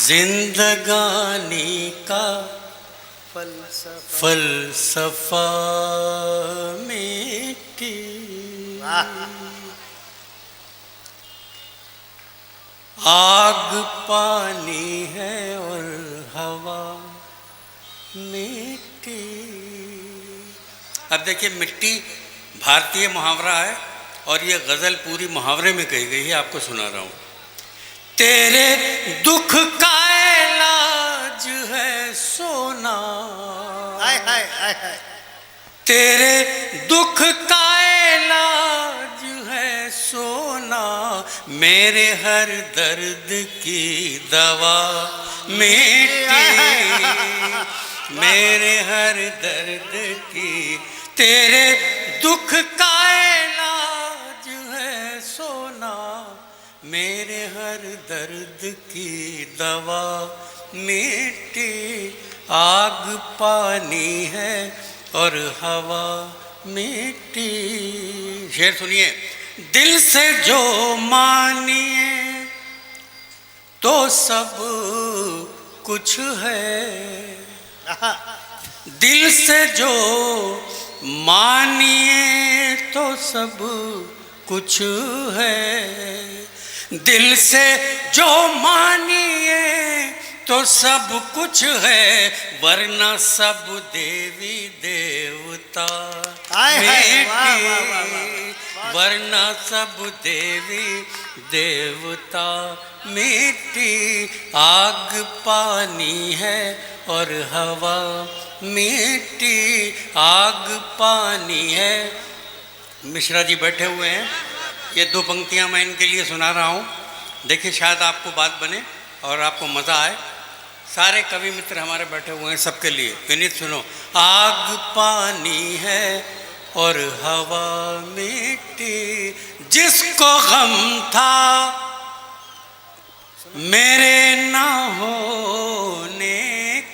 जिंदगानी का फलसफा मिट्टी। आग पानी है और हवा मिट्टी। अब देखिए, मिट्टी भारतीय मुहावरा है और ये गजल पूरी मुहावरे में कही गई है, आपको सुना रहा हूं। तेरे दुख का इलाज है सोना, हाय हाय हाय हाय। तेरे दुख का इलाज है सोना, मेरे हर दर्द की दवा मिट्टी, मेरे हर दर्द की। तेरे दुख का इलाज है सोना, मेरे हर दर्द की दवा मिट्टी। आग पानी है और हवा मिट्टी। शेर सुनिए। दिल से जो मानिए तो सब कुछ है, दिल से जो मानिए तो सब कुछ है, दिल से जो मानिए तो सब कुछ है, वरना सब देवी देवता मिट्टी, वरना सब देवी देवता मिट्टी। आग पानी है और हवा मिट्टी, आग पानी है। मिश्रा जी बैठे हुए हैं, ये दो पंक्तियां मैं इनके लिए सुना रहा हूँ। देखिए, शायद आपको बात बने और आपको मज़ा आए। सारे कवि मित्र हमारे बैठे हुए हैं, सबके लिए विनीत सुनो। आग पानी है और हवा मिट्टी, जिसको गम था मेरे ना होने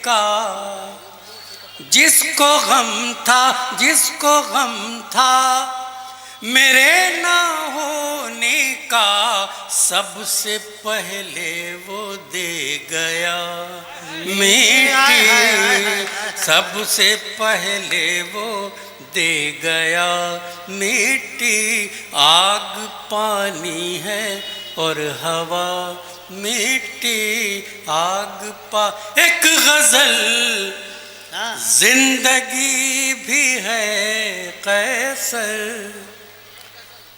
का, जिसको गम था, जिसको गम था मेरे ना होने का, सबसे पहले वो दे गया मिट्टी, सबसे पहले वो दे गया मिट्टी। आग पानी है और हवा मिट्टी, आग पा। एक गजल जिंदगी भी है कैसर,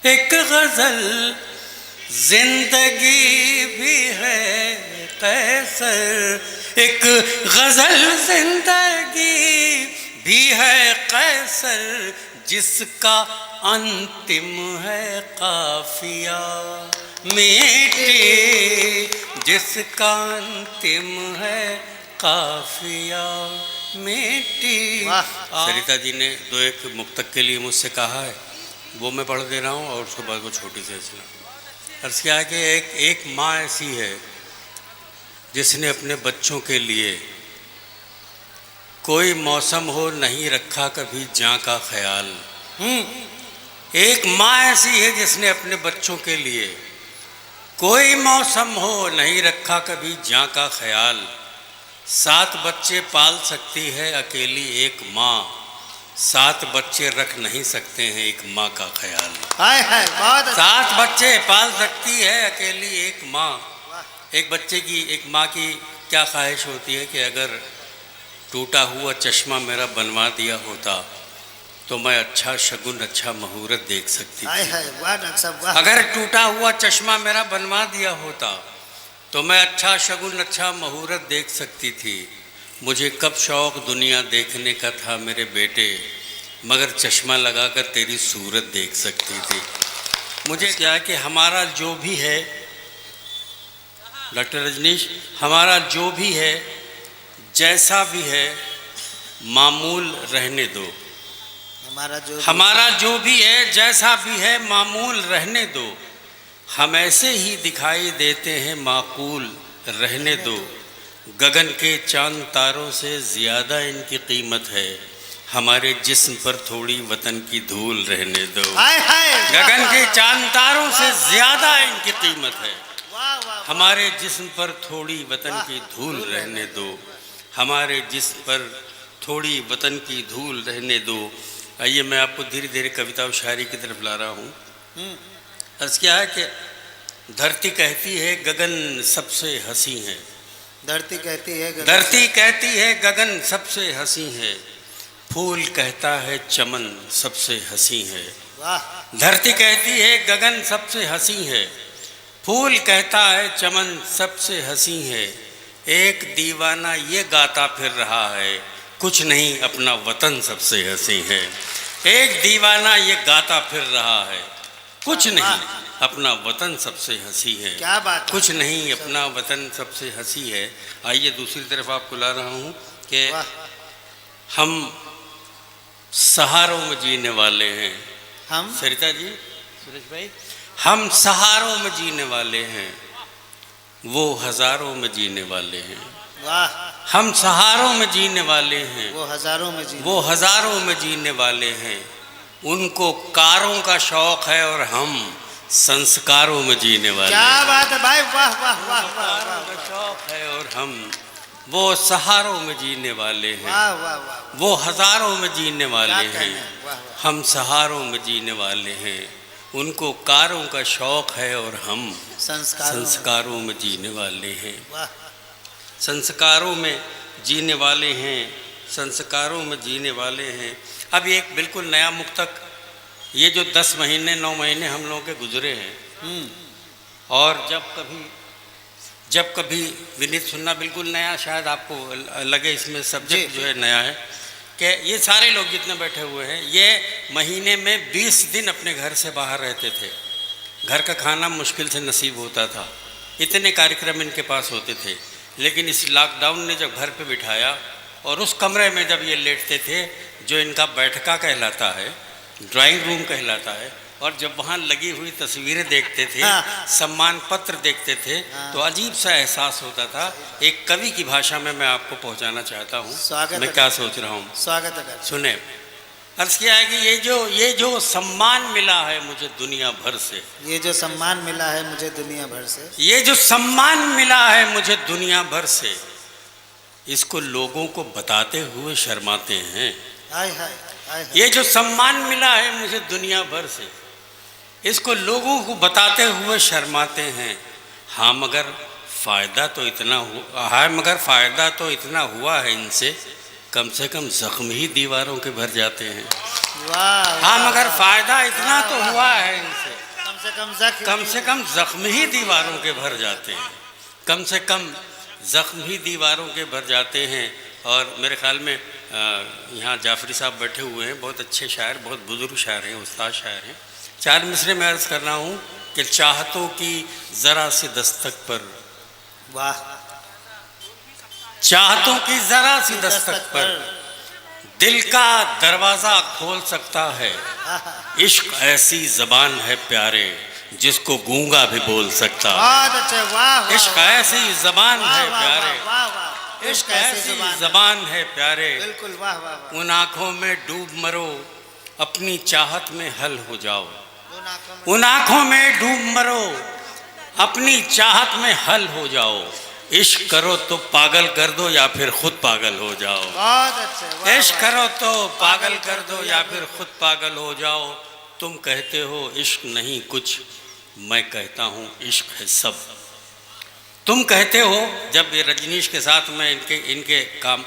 एक गजल जिंदगी भी है कैसर, एक गजल जिंदगी भी है कैसर, जिसका अंतिम है काफिया मिट्टी, जिसका अंतिम है काफिया मिट्टी। सरिता जी ने दो एक मुक्तक के लिए मुझसे कहा है, वो मैं पढ़ दे रहा हूँ और उसके बाद वो छोटी सी रचना। अर्ज किया है कि एक माँ ऐसी है जिसने अपने बच्चों के लिए कोई मौसम हो नहीं रखा कभी जां का ख्याल। एक माँ ऐसी है जिसने अपने बच्चों के लिए कोई मौसम हो नहीं रखा कभी जां का ख्याल। 7 बच्चे पाल सकती है अकेली एक माँ, 7 बच्चे रख नहीं सकते हैं एक माँ का ख्याल। हाय हाय, बहुत 7 बच्चे पाल सकती है अकेली एक माँ। एक बच्चे की, एक माँ की क्या ख्वाहिश होती है कि अगर टूटा हुआ चश्मा मेरा बनवा दिया होता तो मैं अच्छा शगुन, अच्छा मुहूर्त देख सकती थी। अगर टूटा हुआ चश्मा मेरा बनवा दिया होता तो मैं अच्छा शगुन, अच्छा मुहूर्त देख सकती थी। मुझे कब शौक़ दुनिया देखने का था मेरे बेटे, मगर चश्मा लगाकर तेरी सूरत देख सकती थी। मुझे क्या है कि हमारा जो भी है, डॉक्टर रजनीश, हमारा जो भी है, जैसा भी है, मामूल रहने दो। हमारा जो भी है, जैसा भी है, मामूल रहने दो। हम ऐसे ही दिखाई देते हैं, माकूल रहने दो। गगन के चांद तारों से ज़्यादा इनकी कीमत है, हमारे जिस्म पर थोड़ी वतन की धूल रहने दो। गगन के चांद तारों से ज़्यादा इनकी कीमत है, हमारे जिस्म पर थोड़ी वतन की धूल रहने दो, हमारे जिस्म पर थोड़ी वतन की धूल रहने दो। आइए मैं आपको धीरे धीरे कविता और शायरी की तरफ ला रहा हूँ। अर्ज़ क्या है कि धरती कहती है गगन सबसे हंसी है, धरती कहती है धरती कहती है गगन सबसे हंसी है, फूल कहता है चमन सबसे हंसी है। वाह धरती कहती है गगन सबसे हंसी है, फूल कहता है चमन सबसे हंसी है। एक दीवाना ये गाता फिर रहा है, कुछ नहीं अपना वतन सबसे हंसी है। एक दीवाना ये गाता फिर रहा है, कुछ नहीं अपना वतन सबसे हंसी है। क्या बात है। कुछ नहीं अपना वतन सबसे हंसी है। आइए दूसरी तरफ आपको ला रहा हूँ कि हम सहारों में जीने वाले हैं। हम सरिता जी, सुरेश भाई, हम सहारों में जीने वाले हैं, वो हजारों में जीने वाले हैं। वाह हम सहारों में जीने वाले हैं, वो हजारों में जी, वो हजारों में जीने वाले हैं। उनको कारों का शौक है और हम संस्कारों में जीने वाले क्या हैं। बात है भाई, वाह वाह वाह वाह कारों का शौक है और हम वो सहारों में जीने वाले हैं, वाह वाह वाह, वो हजारों में जीने वाले क्या हैं। कहना है, वाह वाह। हम सहारों में जीने वाले हैं, उनको कारों का शौक है और हम संस्कारों में जीने वाले हैं। वाह संस्कारों में जीने वाले हैं, संस्कारों में जीने वाले हैं। अब एक बिल्कुल नया मुक्तक, ये जो 10 महीने 9 महीने हम लोगों के गुजरे हैं, और जब कभी विनीत सुनना बिल्कुल नया, शायद आपको लगे इसमें सब्जेक्ट जो है नया है, कि ये सारे लोग जितने बैठे हुए हैं ये महीने में 20 दिन अपने घर से बाहर रहते थे। घर का खाना मुश्किल से नसीब होता था, इतने कार्यक्रम इनके पास होते थे। लेकिन इस लॉकडाउन ने जब घर पे बिठाया और उस कमरे में जब ये लेटते थे जो इनका बैठका कहलाता है, ड्राइंग रूम कहलाता है, और जब वहाँ लगी हुई तस्वीरें देखते थे, सम्मान पत्र देखते थे, तो अजीब सा एहसास होता था। एक कवि की भाषा में मैं आपको पहुँचाना चाहता हूँ मैं क्या सोच रहा हूँ। स्वागत है। सुने, अर्ज़ किया है कि ये जो सम्मान मिला है मुझे दुनिया भर से, ये जो सम्मान मिला है मुझे दुनिया भर से, ये जो सम्मान मिला है मुझे दुनिया भर से, इसको लोगों को बताते हुए शर्माते हैं। हाय हाय हाय। ये जो सम्मान मिला है मुझे दुनिया भर से, इसको लोगों को बताते हुए शर्माते हैं। हाँ मगर फ़ायदा तो इतना हुआ है इनसे, कम से कम जख्म ही दीवारों के भर जाते हैं। वाह हाँ मगर फ़ायदा इतना तो हुआ है इनसे, कम से कम जख्म ही दीवारों के भर जाते हैं, कम से कम जख्म ही दीवारों के भर जाते हैं। और मेरे ख्याल में यहाँ जाफरी साहब बैठे हुए हैं, बहुत अच्छे शायर, बहुत बुजुर्ग शायर हैं, उस्ताद शायर हैं। 4 मिसरे में अर्ज़ कर रहा हूँ कि चाहतों की ज़रा सी दस्तक पर, वाह, चाहतों की ज़रा सी दस्तक पर दिल का दरवाज़ा खोल सकता है। इश्क ऐसी ज़बान है प्यारे जिसको गूंगा भी बोल सकता है। बहुत अच्छे, वाह। इश्क ऐसी ज़बान है प्यारे, वाह वाह, इश्क ऐसी ज़बान है प्यारे, बिल्कुल, वाह वाह। उन आँखों में डूब मरो अपनी चाहत में हल हो जाओ, उन आँखों में डूब मरो अपनी चाहत में हल हो जाओ। इश्क करो तो पागल कर दो या फिर खुद पागल हो जाओ। बहुत अच्छे। इश्क करो तो पागल कर दो या फिर खुद पागल हो जाओ। तुम कहते हो इश्क नहीं कुछ, मैं कहता हूँ इश्क है सब। तुम कहते हो, जब ये रजनीश के साथ मैं इनके काम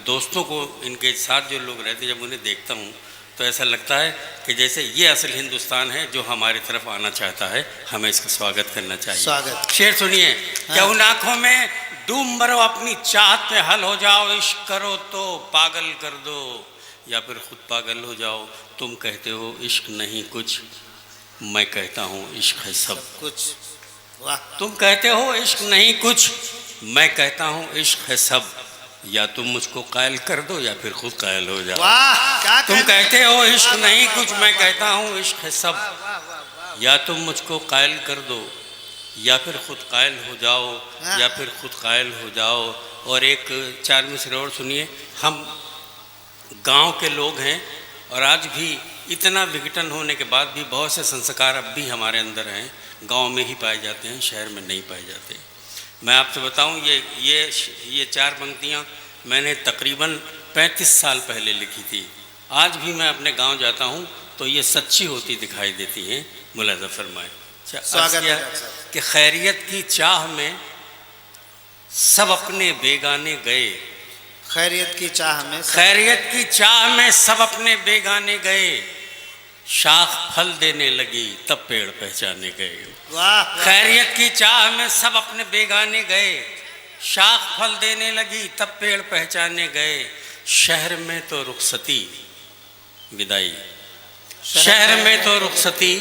दोस्तों को, इनके साथ जो लोग रहते, जब उन्हें देखता हूँ तो ऐसा लगता है कि जैसे ये असल हिंदुस्तान है जो हमारी तरफ आना चाहता है, हमें इसका स्वागत करना चाहिए। स्वागत। शेर सुनिए। क्या उन आँखों में डूब मरो अपनी चाहत में हल हो जाओ, इश्क करो तो पागल कर दो या फिर खुद पागल हो जाओ। तुम कहते हो इश्क नहीं कुछ, मैं कहता हूँ इश्क है सब कुछ। वाह। तुम कहते हो इश्क नहीं कुछ, मैं कहता हूँ इश्क है सब। या तुम मुझको कायल कर दो या फिर खुद कायल हो जाओ। वाह, क्या तुम कहते हो इश्क वाह, नहीं वाह, कुछ, वाह, मैं वाह, कहता हूँ इश्क है सब। वाह, वाह, वाह, वाह। या तुम मुझको कायल कर दो या फिर खुद कायल हो जाओ, या फिर खुद कायल हो जाओ। और एक 4 मिसरे और सुनिए। हम गांव के लोग हैं और आज भी इतना विघटन होने के बाद भी बहुत से संस्कार अब भी हमारे अंदर हैं। गांव में ही पाए जाते हैं, शहर में नहीं पाए जाते। मैं आपसे बताऊं, ये 4 पंक्तियां मैंने तकरीबन 35 साल पहले लिखी थी। आज भी मैं अपने गांव जाता हूं तो ये सच्ची होती दिखाई देती हैं। मुलाज़ा फरमाए। स्वागत है साहब। कि खैरियत की चाह में सब अपने बेगाने गए, खैरियत की चाह में खैरियत की चाह में सब अपने बेगाने गए, शाख फल देने लगी तब पेड़ पहचाने गए। वाह। खैरियत की चाह में सब अपने बेगाने गए, शाख फल देने लगी तब पेड़ पहचाने गए। शहर में तो रुखसती विदाई, शहर में तो रुखसती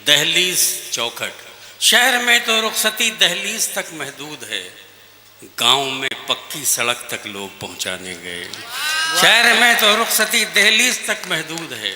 दहलीज चौखट, शहर में तो रुखसती दहलीज तक महदूद है, गांव में पक्की सड़क तक लोग पहुंचाने गए। शहर में तो रुखसती दहलीज तक महदूद है,